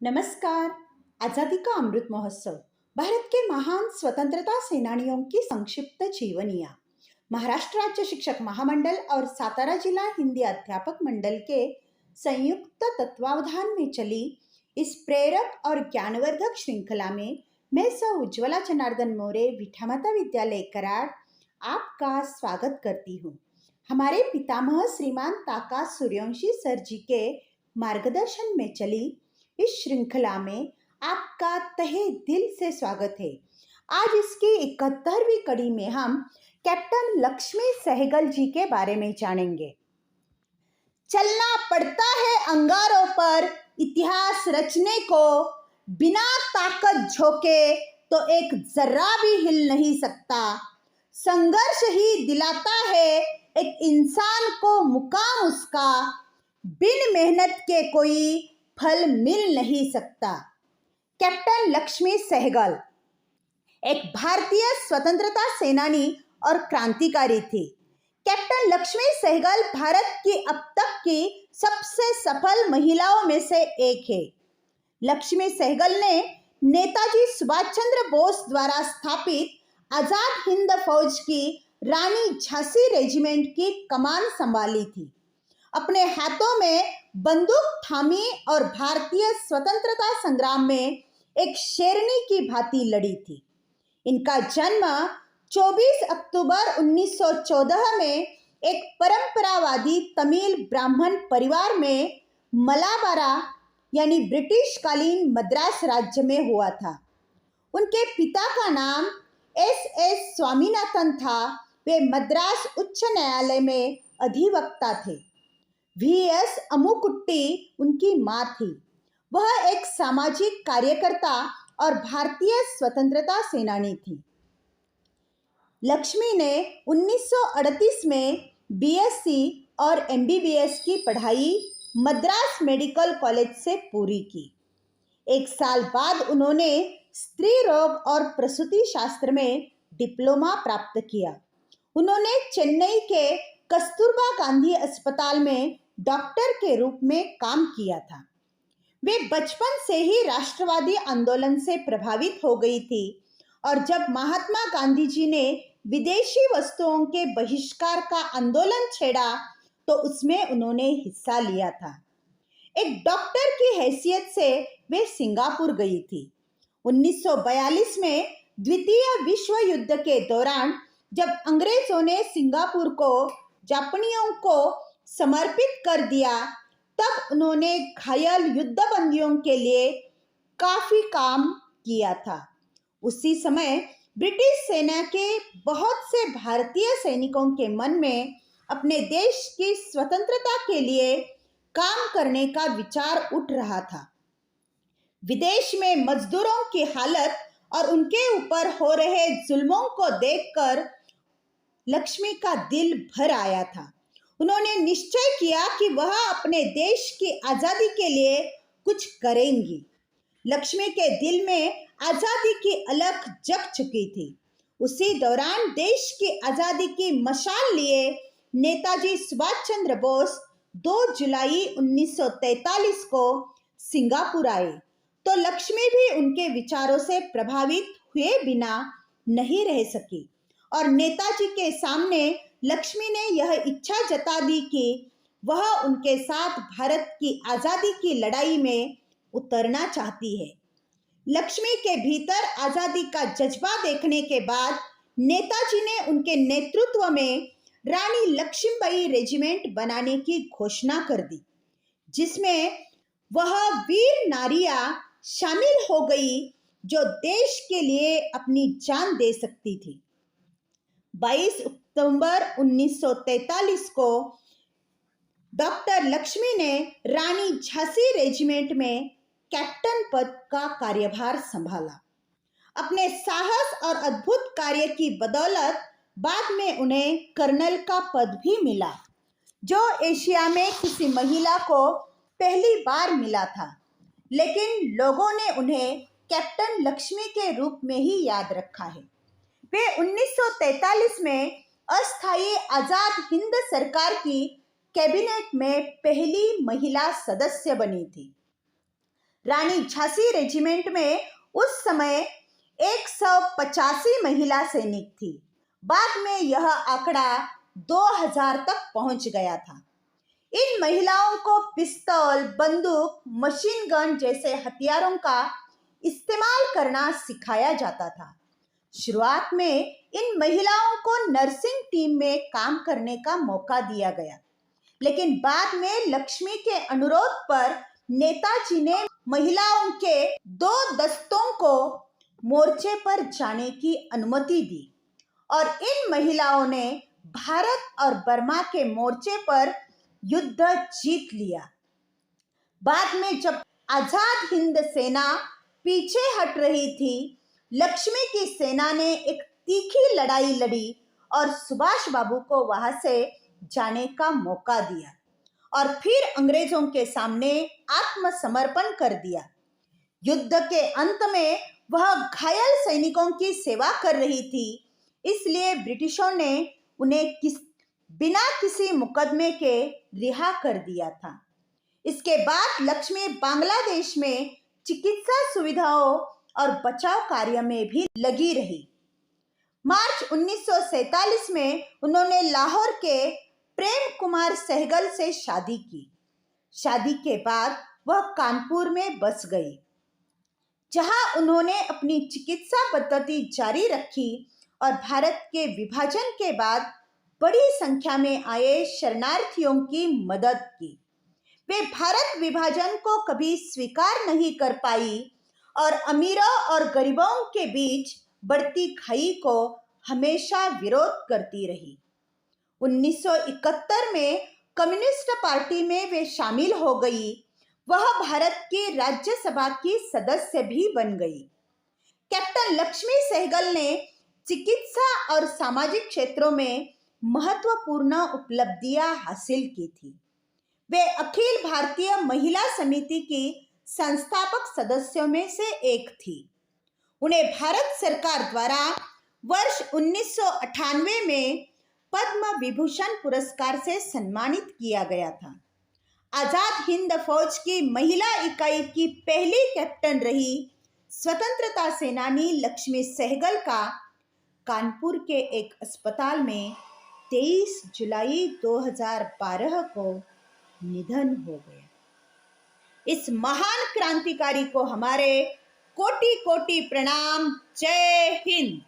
नमस्कार। आज़ादी का अमृत महोत्सव भारत के महान स्वतंत्रता सेनानियों की संक्षिप्त जीवनियाँ। महाराष्ट्र राज्य शिक्षक महामंडल और सातारा जिला हिंदी अध्यापक मंडल के संयुक्त तत्वावधान में चली इस प्रेरक और ज्ञानवर्धक श्रृंखला में मैं सौ उज्ज्वला जनार्दन मोरे विठामाता विद्यालय कराड़ आपका स्वागत करती हूँ। हमारे पितामह श्रीमान ताका सूर्यवंशी सर जी के मार्गदर्शन में चली इस श्रृंखला में आपका तहे दिल से स्वागत है। आज इसकी 71वीं कड़ी में हम कैप्टन लक्ष्मी सहगल जी के बारे में जानेंगे। चलना पड़ता है अंगारों पर इतिहास रचने को, बिना ताकत झोंके तो एक जर्रा भी हिल नहीं सकता। संघर्ष ही दिलाता है एक इंसान को मुकाम उसका, बिन मेहनत के कोई फल मिल नहीं सकता। कैप्टन लक्ष्मी सहगल एक भारतीय स्वतंत्रता सेनानी और क्रांतिकारी थी। कैप्टन लक्ष्मी सहगल भारत की अब तक की सबसे सफल महिलाओं में से एक है। लक्ष्मी सहगल ने नेताजी सुभाष चंद्र बोस द्वारा स्थापित आजाद हिंद फौज की रानी झांसी रेजिमेंट की कमान संभाली थी। अपने हाथों में बंदूक थामी और भारतीय स्वतंत्रता संग्राम में एक शेरनी की भांति लड़ी थी। इनका जन्म 24 अक्टूबर 1914 में एक परंपरावादी तमिल ब्राह्मण परिवार में मलाबारा यानी ब्रिटिश कालीन मद्रास राज्य में हुआ था। उनके पिता का नाम एस स्वामीनाथन था। वे मद्रास उच्च न्यायालय में अधिवक्ता थे। वी.एस. अम्मुकुट्टी उनकी माँ थी। वह एक सामाजिक कार्यकर्ता और भारतीय स्वतंत्रता सेनानी थी। लक्ष्मी ने 1938 में बीएससी और एमबीबीएस की पढ़ाई मद्रास मेडिकल कॉलेज से पूरी की। एक साल बाद उन्होंने स्त्री रोग और प्रसूति शास्त्र में डिप्लोमा प्राप्त किया। उन्होंने चेन्नई के कस्तूरबा गांधी अस्पताल में डॉक्टर के रूप में काम किया था। वे बचपन से ही राष्ट्रवादी आंदोलन से प्रभावित हो गई थी और जब महात्मा गांधी जी ने विदेशी वस्तुओं के बहिष्कार का आंदोलन छेड़ा तो उसमें उन्होंने हिस्सा लिया था। एक डॉक्टर की हैसियत से वे सिंगापुर गई थी। 1942 में द्वितीय विश्व युद्ध के दौरान जब अंग्रेजों ने सिंगापुर को जापानियों को समर्पित कर दिया तब उन्होंने घायल युद्धबंदियों के लिए काफी काम किया था। उसी समय ब्रिटिश सेना के बहुत से भारतीय सैनिकों के मन में अपने देश की स्वतंत्रता के लिए काम करने का विचार उठ रहा था। विदेश में मजदूरों की हालत और उनके ऊपर हो रहे जुल्मों को देखकर लक्ष्मी का दिल भर आया था। उन्होंने निश्चय किया कि वह अपने देश की आज़ादी के लिए कुछ करेंगी। लक्ष्मी के दिल में आज़ादी की अलख जग चुकी थी। उसी दौरान देश की आज़ादी की मशाल लिए नेताजी सुभाष चंद्र बोस 2 जुलाई 1943 को सिंगापुर आए तो लक्ष्मी भी उनके विचारों से प्रभावित हुए बिना नहीं रह सकी और नेताजी के सामने लक्ष्मी ने यह इच्छा जता दी कि वह उनके साथ भारत की आज़ादी की लड़ाई में उतरना चाहती है। लक्ष्मी के भीतर आज़ादी का जज्बा देखने के बाद नेताजी ने उनके नेतृत्व में रानी लक्ष्मीबाई रेजिमेंट बनाने की घोषणा कर दी, जिसमें वह वीर नारियां शामिल हो गई जो देश के लिए अपनी जान दे सकती थी। 22 अक्टूबर 1943 को डॉक्टर लक्ष्मी ने रानी झांसी रेजिमेंट में कैप्टन पद का कार्यभार संभाला। अपने साहस और अद्भुत कार्य की बदौलत बाद में उन्हें कर्नल का पद भी मिला, जो एशिया में किसी महिला को पहली बार मिला था। लेकिन लोगों ने उन्हें कैप्टन लक्ष्मी के रूप में ही याद रखा है। वे 1943 में अस्थायी आजाद हिंद सरकार की कैबिनेट में पहली महिला सदस्य बनी थी। रानी झांसी रेजिमेंट में उस समय 185 महिला सैनिक थी। बाद में यह आंकड़ा 2000 तक पहुंच गया था। इन महिलाओं को पिस्तौल, बंदूक, मशीन गन जैसे हथियारों का इस्तेमाल करना सिखाया जाता था। शुरुआत में इन महिलाओं को नर्सिंग टीम में काम करने का मौका दिया गया, लेकिन बाद में लक्ष्मी के अनुरोध पर नेताजी ने महिलाओं के 2 दस्तों को मोर्चे पर जाने की अनुमति दी और इन महिलाओं ने भारत और बर्मा के मोर्चे पर युद्ध जीत लिया। बाद में जब आजाद हिंद सेना पीछे हट रही थी, लक्ष्मी की सेना ने एक तीखी लड़ाई लड़ी और सुभाष बाबू को वहां से जाने का मौका दिया और फिर अंग्रेजों के सामने आत्मसमर्पण कर दिया। युद्ध के अंत में वह घायल सैनिकों की सेवा कर रही थी, इसलिए ब्रिटिशों ने उन्हें बिना किसी मुकदमे के रिहा कर दिया था। इसके बाद लक्ष्मी बांग्लादेश में चिकित्सा सुविधाओं और बचाव कार्य में भी लगी रही। मार्च 1947 में उन्होंने लाहौर के प्रेम कुमार सहगल से शादी की। शादी के बाद वह कानपुर में बस गई, जहां उन्होंने अपनी चिकित्सा पद्धति जारी रखी और भारत के विभाजन के बाद बड़ी संख्या में आए शरणार्थियों की मदद की। वे भारत विभाजन को कभी स्वीकार नहीं कर पाई और अमीरों और गरीबों के बीच बढ़ती खाई को हमेशा विरोध करती रही। 1971 में कम्युनिस्ट पार्टी में वे शामिल हो गई। वह भारत की राज्यसभा की सदस्य भी बन गई। कैप्टन लक्ष्मी सहगल ने चिकित्सा और सामाजिक क्षेत्रों में महत्वपूर्ण उपलब्धियां हासिल की थी। वे अखिल भारतीय महिला समिति की संस्थापक सदस्यों में से एक थी। उन्हें भारत सरकार द्वारा वर्ष 1998 में पद्म विभूषण पुरस्कार से सम्मानित किया गया था। आजाद हिंद फौज की महिला इकाई की पहली कैप्टन रही स्वतंत्रता सेनानी लक्ष्मी सहगल का कानपुर के एक अस्पताल में 23 जुलाई 2012 को निधन हो गया। इस महान क्रांतिकारी को हमारे कोटि कोटि प्रणाम। जय हिंद।